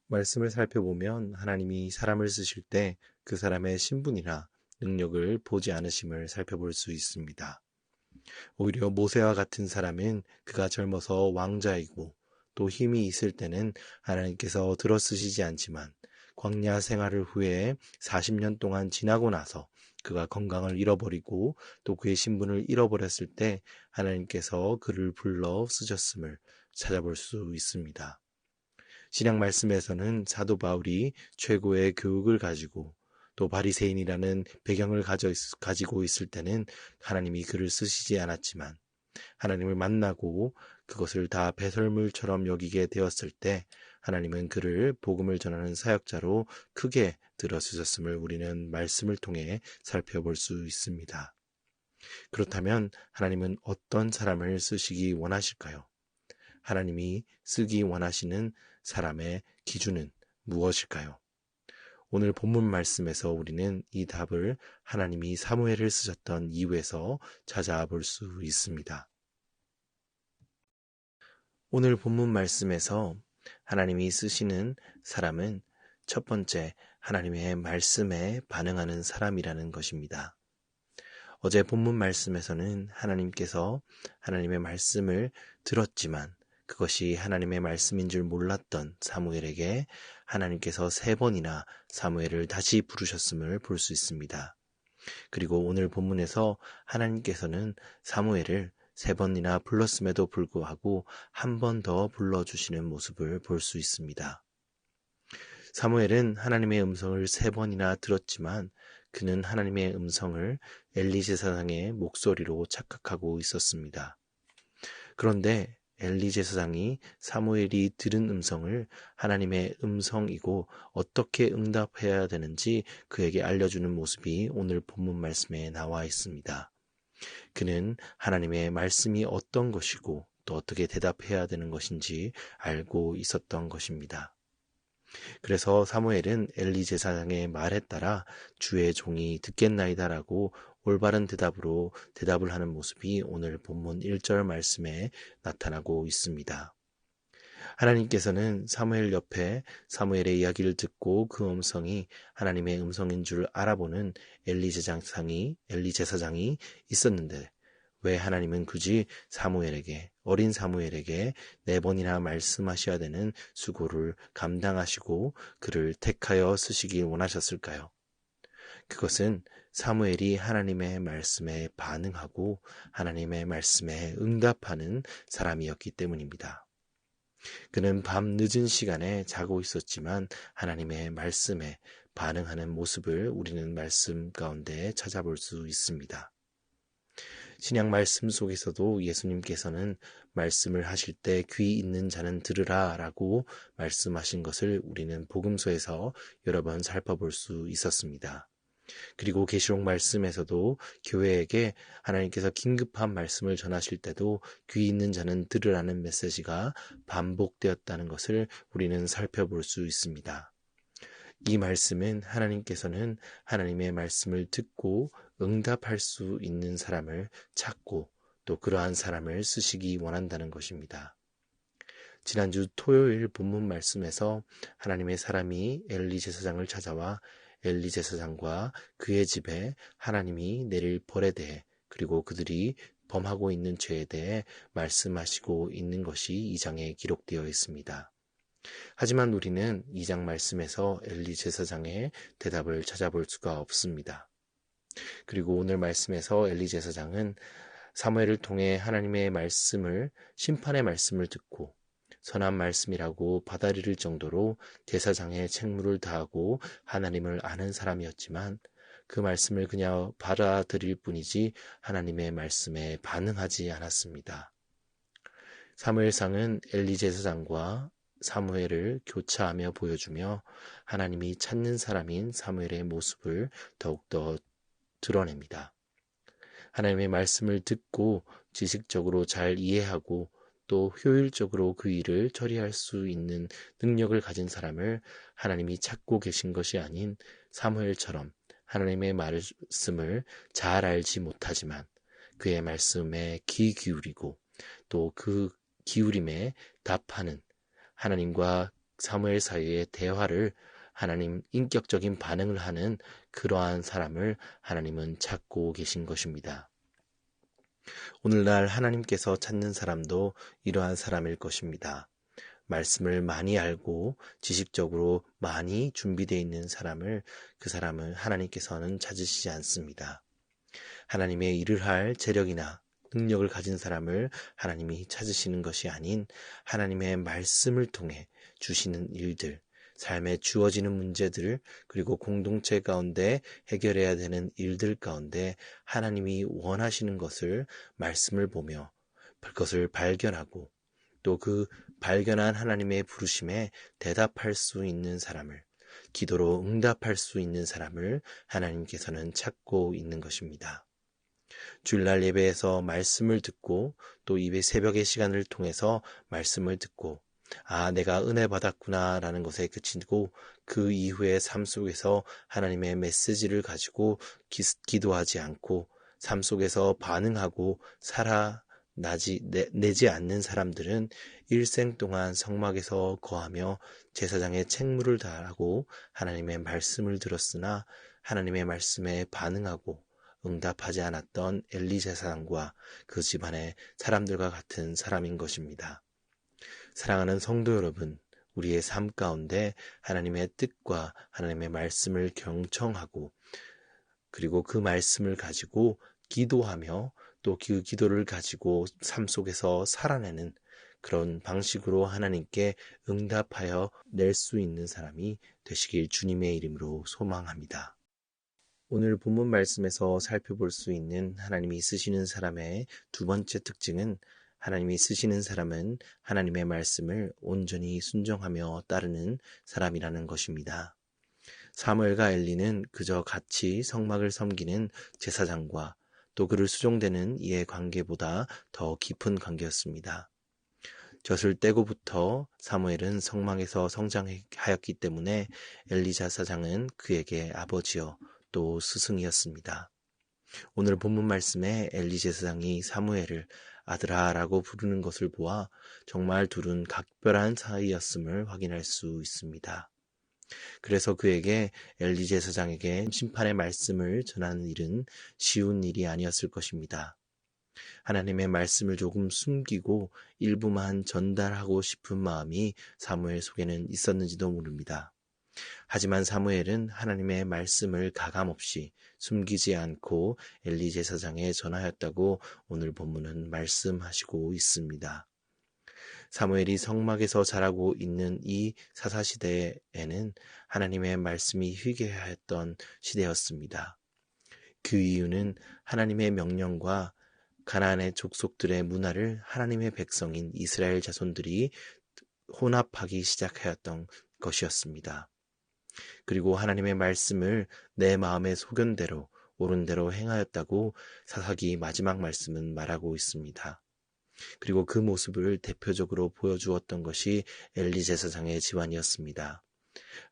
말씀을 살펴보면 하나님이 사람을 쓰실 때 그 사람의 신분이나 능력을 보지 않으심을 살펴볼 수 있습니다. 오히려 모세와 같은 사람은 그가 젊어서 왕자이고 또 힘이 있을 때는 하나님께서 들어쓰시지 않지만 광야 생활을 후에 40년 동안 지나고 나서 그가 건강을 잃어버리고 또 그의 신분을 잃어버렸을 때 하나님께서 그를 불러 쓰셨음을 찾아볼 수 있습니다. 신약 말씀에서는 사도 바울이 최고의 교육을 가지고 또 바리새인이라는 배경을 가지고 있을 때는 하나님이 그를 쓰시지 않았지만 하나님을 만나고 그것을 다 배설물처럼 여기게 되었을 때 하나님은 그를 복음을 전하는 사역자로 크게 들어쓰셨음을 우리는 말씀을 통해 살펴볼 수 있습니다. 그렇다면 하나님은 어떤 사람을 쓰시기 원하실까요? 하나님이 쓰기 원하시는 사람의 기준은 무엇일까요? 오늘 본문 말씀에서 우리는 이 답을 하나님이 사무엘을 쓰셨던 이유에서 찾아볼 수 있습니다. 오늘 본문 말씀에서 하나님이 쓰시는 사람은 첫 번째 하나님의 말씀에 반응하는 사람이라는 것입니다. 어제 본문 말씀에서는 하나님께서 하나님의 말씀을 들었지만 그것이 하나님의 말씀인 줄 몰랐던 사무엘에게 하나님께서 3번이나 사무엘을 다시 부르셨음을 볼 수 있습니다. 그리고 오늘 본문에서 하나님께서는 사무엘을 3번이나 불렀음에도 불구하고 한 번 더 불러주시는 모습을 볼 수 있습니다. 사무엘은 하나님의 음성을 3번이나 들었지만 그는 하나님의 음성을 엘리 제사장의 목소리로 착각하고 있었습니다. 그런데 엘리 제사장이 사무엘이 들은 음성을 하나님의 음성이고 어떻게 응답해야 되는지 그에게 알려주는 모습이 오늘 본문 말씀에 나와 있습니다. 그는 하나님의 말씀이 어떤 것이고 또 어떻게 대답해야 되는 것인지 알고 있었던 것입니다. 그래서 사무엘은 엘리 제사장의 말에 따라 주의 종이 듣겠나이다라고 올바른 대답을 하는 모습이 오늘 본문 1절 말씀에 나타나고 있습니다. 하나님께서는 사무엘 옆에 사무엘의 이야기를 듣고 그 음성이 하나님의 음성인 줄 알아보는 엘리 제사장이 있었는데 왜 하나님은 굳이 어린 사무엘에게 4번이나 말씀하셔야 되는 수고를 감당하시고 그를 택하여 쓰시길 원하셨을까요? 그것은 사무엘이 하나님의 말씀에 반응하고 하나님의 말씀에 응답하는 사람이었기 때문입니다. 그는 밤 늦은 시간에 자고 있었지만 하나님의 말씀에 반응하는 모습을 우리는 말씀 가운데 찾아볼 수 있습니다. 신약 말씀 속에서도 예수님께서는 말씀을 하실 때 귀 있는 자는 들으라 라고 말씀하신 것을 우리는 복음서에서 여러 번 살펴볼 수 있었습니다. 그리고 계시록 말씀에서도 교회에게 하나님께서 긴급한 말씀을 전하실 때도 귀 있는 자는 들으라는 메시지가 반복되었다는 것을 우리는 살펴볼 수 있습니다. 이 말씀은 하나님께서는 하나님의 말씀을 듣고 응답할 수 있는 사람을 찾고 또 그러한 사람을 쓰시기 원한다는 것입니다. 지난주 토요일 본문 말씀에서 하나님의 사람이 엘리 제사장을 찾아와 엘리 제사장과 그의 집에 하나님이 내릴 벌에 대해 그리고 그들이 범하고 있는 죄에 대해 말씀하시고 있는 것이 2장에 기록되어 있습니다. 하지만 우리는 2장 말씀에서 엘리 제사장의 대답을 찾아볼 수가 없습니다. 그리고 오늘 말씀에서 엘리 제사장은 사무엘을 통해 하나님의 심판의 말씀을 듣고 선한 말씀이라고 받아들일 정도로 제사장의 책무를 다하고 하나님을 아는 사람이었지만 그 말씀을 그냥 받아들일 뿐이지 하나님의 말씀에 반응하지 않았습니다. 사무엘상은 엘리 제사장과 사무엘을 교차하며 보여주며 하나님이 찾는 사람인 사무엘의 모습을 더욱더 드러냅니다. 하나님의 말씀을 듣고 지식적으로 잘 이해하고 또 효율적으로 그 일을 처리할 수 있는 능력을 가진 사람을 하나님이 찾고 계신 것이 아닌 사무엘처럼 하나님의 말씀을 잘 알지 못하지만 그의 말씀에 귀 기울이고 또 그 기울임에 답하는 하나님과 사무엘 사이의 대화를 하나님 인격적인 반응을 하는 그러한 사람을 하나님은 찾고 계신 것입니다. 오늘날 하나님께서 찾는 사람도 이러한 사람일 것입니다. 말씀을 많이 알고 지식적으로 많이 준비되어 있는 그 사람을 하나님께서는 찾으시지 않습니다. 하나님의 일을 할 재력이나 능력을 가진 사람을 하나님이 찾으시는 것이 아닌 하나님의 말씀을 통해 주시는 일들, 삶에 주어지는 문제들, 그리고 공동체 가운데 해결해야 되는 일들 가운데 하나님이 원하시는 것을 말씀을 보며 그것을 발견하고 또 그 발견한 하나님의 부르심에 대답할 수 있는 사람을, 기도로 응답할 수 있는 사람을 하나님께서는 찾고 있는 것입니다. 주일날 예배에서 말씀을 듣고 또 이배 새벽의 시간을 통해서 말씀을 듣고 내가 은혜 받았구나 라는 것에 그치고 그 이후의 삶 속에서 하나님의 메시지를 가지고 기도하지 않고 삶 속에서 반응하고 내지 않는 사람들은 일생 동안 성막에서 거하며 제사장의 책무를 다하고 하나님의 말씀을 들었으나 하나님의 말씀에 반응하고 응답하지 않았던 엘리 제사장과 그 집안의 사람들과 같은 사람인 것입니다. 사랑하는 성도 여러분, 우리의 삶 가운데 하나님의 뜻과 하나님의 말씀을 경청하고 그리고 그 말씀을 가지고 기도하며 또 그 기도를 가지고 삶 속에서 살아내는 그런 방식으로 하나님께 응답하여 낼 수 있는 사람이 되시길 주님의 이름으로 소망합니다. 오늘 본문 말씀에서 살펴볼 수 있는 하나님이 쓰시는 사람의 두 번째 특징은 하나님이 쓰시는 사람은 하나님의 말씀을 온전히 순종하며 따르는 사람이라는 것입니다. 사무엘과 엘리는 그저 같이 성막을 섬기는 제사장과 또 그를 수종되는 이의 관계보다 더 깊은 관계였습니다. 젖을 떼고부터 사무엘은 성막에서 성장하였기 때문에 엘리 제사장은 그에게 아버지요 또 스승이었습니다. 오늘 본문 말씀에 엘리 제사장이 사무엘을 아들아 라고 부르는 것을 보아 정말 둘은 각별한 사이였음을 확인할 수 있습니다. 그래서 그에게 엘리 제사장에게 심판의 말씀을 전하는 일은 쉬운 일이 아니었을 것입니다. 하나님의 말씀을 조금 숨기고 일부만 전달하고 싶은 마음이 사무엘 속에는 있었는지도 모릅니다. 하지만 사무엘은 하나님의 말씀을 가감없이 숨기지 않고 엘리 제사장에 전하였다고 오늘 본문은 말씀하시고 있습니다. 사무엘이 성막에서 자라고 있는 이 사사시대에는 하나님의 말씀이 희귀하였던 시대였습니다. 그 이유는 하나님의 명령과 가나안의 족속들의 문화를 하나님의 백성인 이스라엘 자손들이 혼합하기 시작하였던 것이었습니다. 그리고 하나님의 말씀을 내 마음의 소견대로 옳은 대로 행하였다고 사사기 마지막 말씀은 말하고 있습니다. 그리고 그 모습을 대표적으로 보여주었던 것이 엘리 제사장의 집안이었습니다.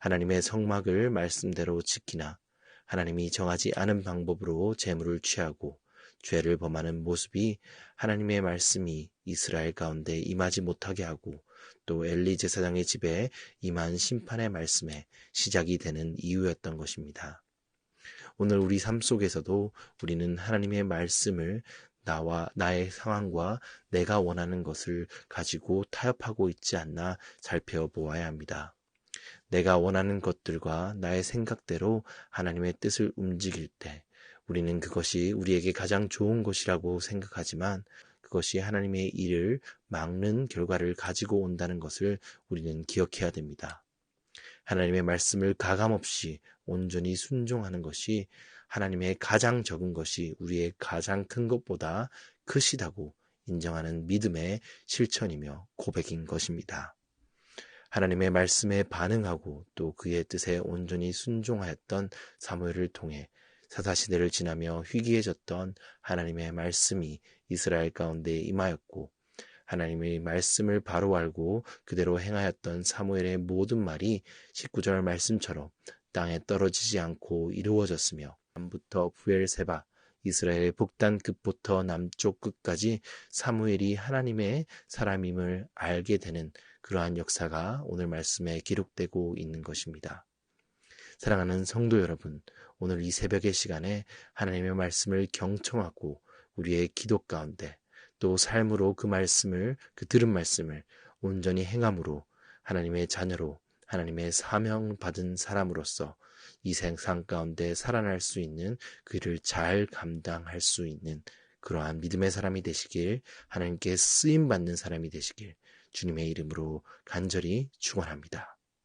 하나님의 성막을 말씀대로 지키나 하나님이 정하지 않은 방법으로 재물을 취하고 죄를 범하는 모습이 하나님의 말씀이 이스라엘 가운데 임하지 못하게 하고 또 엘리 제사장의 집에 임한 심판의 말씀에 시작이 되는 이유였던 것입니다. 오늘 우리 삶 속에서도 우리는 하나님의 말씀을 나의 상황과 내가 원하는 것을 가지고 타협하고 있지 않나 살펴보아야 합니다. 내가 원하는 것들과 나의 생각대로 하나님의 뜻을 움직일 때 우리는 그것이 우리에게 가장 좋은 것이라고 생각하지만 그것이 하나님의 일을 막는 결과를 가지고 온다는 것을 우리는 기억해야 됩니다. 하나님의 말씀을 가감없이 온전히 순종하는 것이 하나님의 가장 적은 것이 우리의 가장 큰 것보다 크시다고 인정하는 믿음의 실천이며 고백인 것입니다. 하나님의 말씀에 반응하고 또 그의 뜻에 온전히 순종하였던 사무엘을 통해 사사시대를 지나며 희귀해졌던 하나님의 말씀이 이스라엘 가운데 임하였고 하나님의 말씀을 바로 알고 그대로 행하였던 사무엘의 모든 말이 19절 말씀처럼 땅에 떨어지지 않고 이루어졌으며 남부터 부엘세바 이스라엘의 북단 끝부터 남쪽 끝까지 사무엘이 하나님의 사람임을 알게 되는 그러한 역사가 오늘 말씀에 기록되고 있는 것입니다. 사랑하는 성도 여러분, 오늘 이 새벽의 시간에 하나님의 말씀을 경청하고 우리의 기도 가운데 또 삶으로 그 들은 말씀을 온전히 행함으로 하나님의 자녀로 하나님의 사명받은 사람으로서 이 세상 가운데 살아날 수 있는 그 일을 잘 감당할 수 있는 그러한 믿음의 사람이 되시길, 하나님께 쓰임받는 사람이 되시길 주님의 이름으로 간절히 축원합니다.